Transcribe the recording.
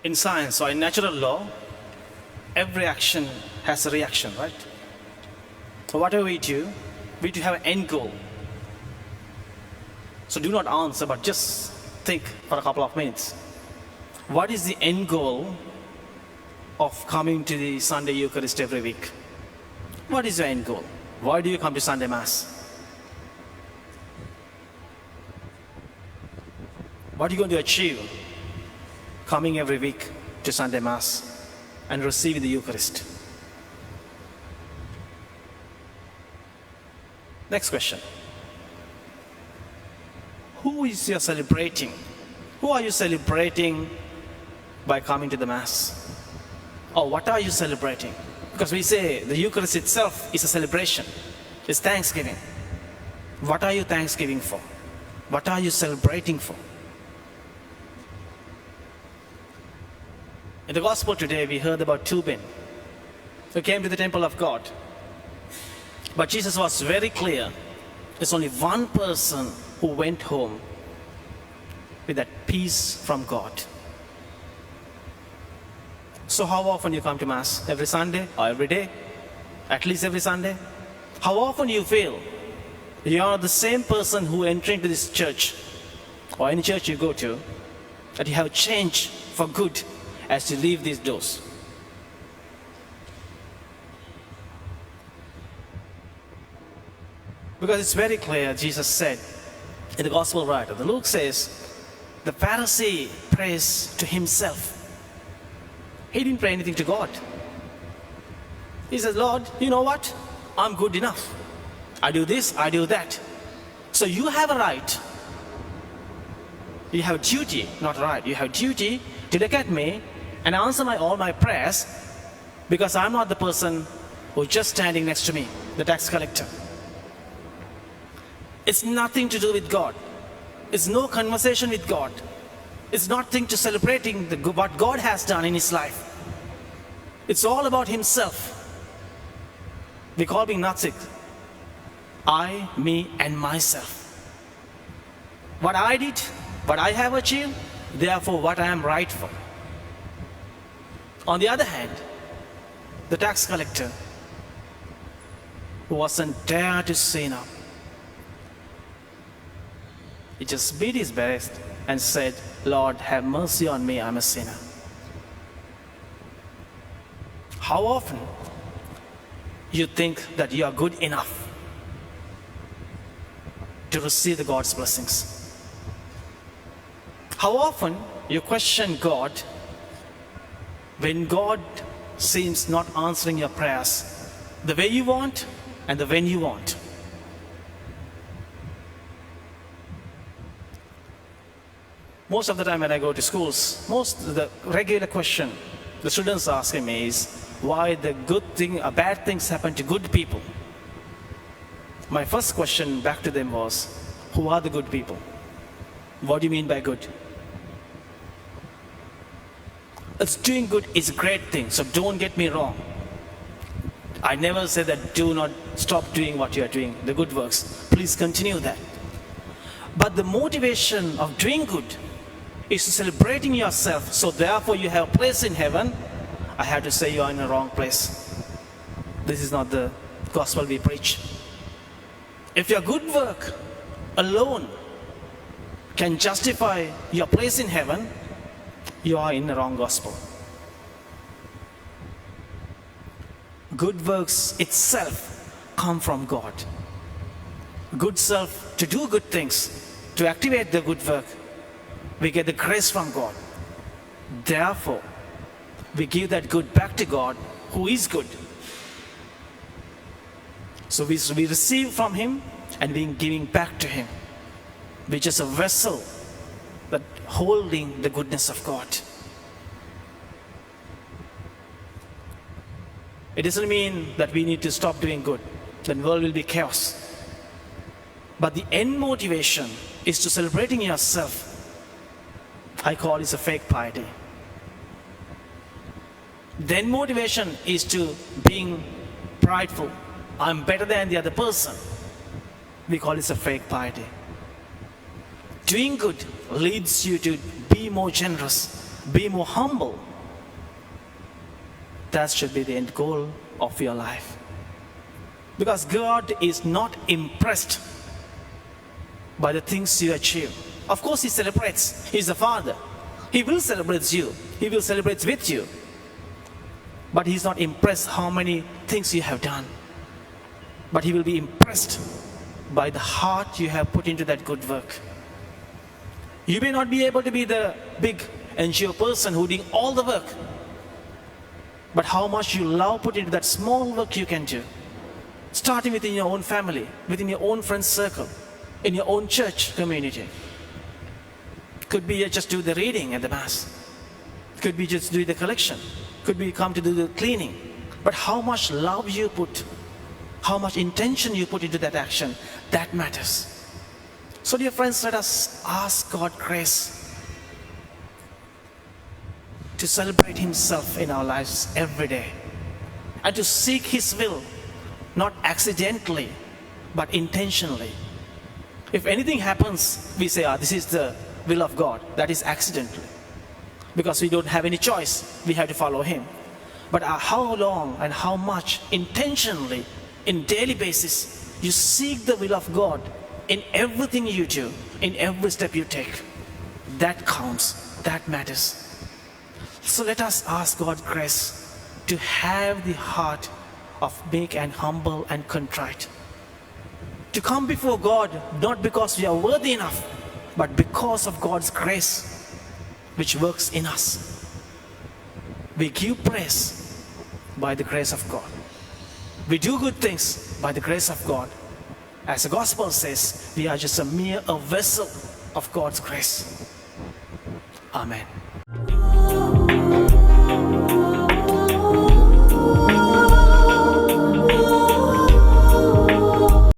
In science or in natural law, every action has a reaction, right? So whatever we do have an end goal. So do not answer, but just think for a couple of minutes. What is the end goal of coming to the Sunday Eucharist every week? What is your end goal? Why do you come to Sunday Mass? What are you going to achieve coming every week to Sunday Mass and receiving the Eucharist? Next question. Who is you celebrating? Who are you celebrating by coming to the Mass? Or what are you celebrating? Because we say the Eucharist itself is a celebration. It's thanksgiving. What are you thanksgiving for? What are you celebrating for? In the Gospel today, we heard about two men who came to the temple of God. But Jesus was very clear. There's only one person who went home with that peace from God. So how often you come to Mass? Every Sunday or every day? At least every Sunday? How often you feel you are the same person who entering to this church or any church you go to, that you have changed for good as you leave these doors? Because it's very clear, Jesus said in the Gospel writer, the Luke says, the Pharisee prays to himself. He didn't pray anything to God. He says, Lord, you know what? I'm good enough. I do this, I do that. So you have a right. You have duty, not right. You have duty to look at me and answer all my prayers, because I'm not the person who's just standing next to me, the tax collector. It's nothing to do with God. It's no conversation with God. It's nothing to celebrating what God has done in his life. It's all about himself. We call being Nazi. I, me, and myself. What I did, what I have achieved, therefore what I am right for. On the other hand, the tax collector who wasn't dare to sin up, he just beat his breast and said, Lord, have mercy on me, I'm a sinner. How often you think that you are good enough to receive the God's blessings? How often you question God when God seems not answering your prayers the way you want and the when you want? Most of the time when I go to schools, the regular question the students are asking me is, why the bad things happen to good people? My first question back to them was, who are the good people? What do you mean by good? It's doing good is a great thing, so don't get me wrong. I never say that do not stop doing what you are doing, the good works. Please continue that. But the motivation of doing good is celebrating yourself, so therefore you have a place in heaven. I have to say you are in the wrong place. This is not the gospel we preach. If your good work alone can justify your place in heaven, you are in the wrong gospel. Good works itself come from God. Good self, to do good things, to activate the good work, we get the grace from God. Therefore, we give that good back to God, who is good. So we receive from him and we giving back to him, which is a vessel that holding the goodness of God. It doesn't mean that we need to stop doing good. The world will be chaos. But the end motivation is to celebrating yourself. I call this a fake piety. Then motivation is to being prideful. I'm better than the other person. We call this a fake piety. Doing good leads you to be more generous, Be more humble. That should be the end goal of your life. Because God is not impressed by the things you achieve. Of course, He celebrates. He's the Father. He will celebrate you. He will celebrate with you. But He's not impressed how many things you have done. But He will be impressed by the heart you have put into that good work. You may not be able to be the big NGO person who doing all the work. But how much you love put into that small work you can do. Starting within your own family, within your own friend circle, in your own church community. Could be just do the reading at the Mass. Could be just do the collection. Could be come to do the cleaning. But how much love you put, how much intention you put into that action, that matters. So dear friends, let us ask God grace to celebrate Himself in our lives every day. And to seek His will, not accidentally, but intentionally. If anything happens, we say, this is the will of God. That is accidentally. Because we don't have any choice. We have to follow Him. But how long and how much intentionally, in daily basis, you seek the will of God in everything you do, in every step you take. That counts. That matters. So let us ask God grace to have the heart of meek and humble and contrite. To come before God, not because we are worthy enough, but because of God's grace, which works in us. We give praise by the grace of God. We do good things by the grace of God. As the gospel says, we are just a vessel of God's grace. Amen.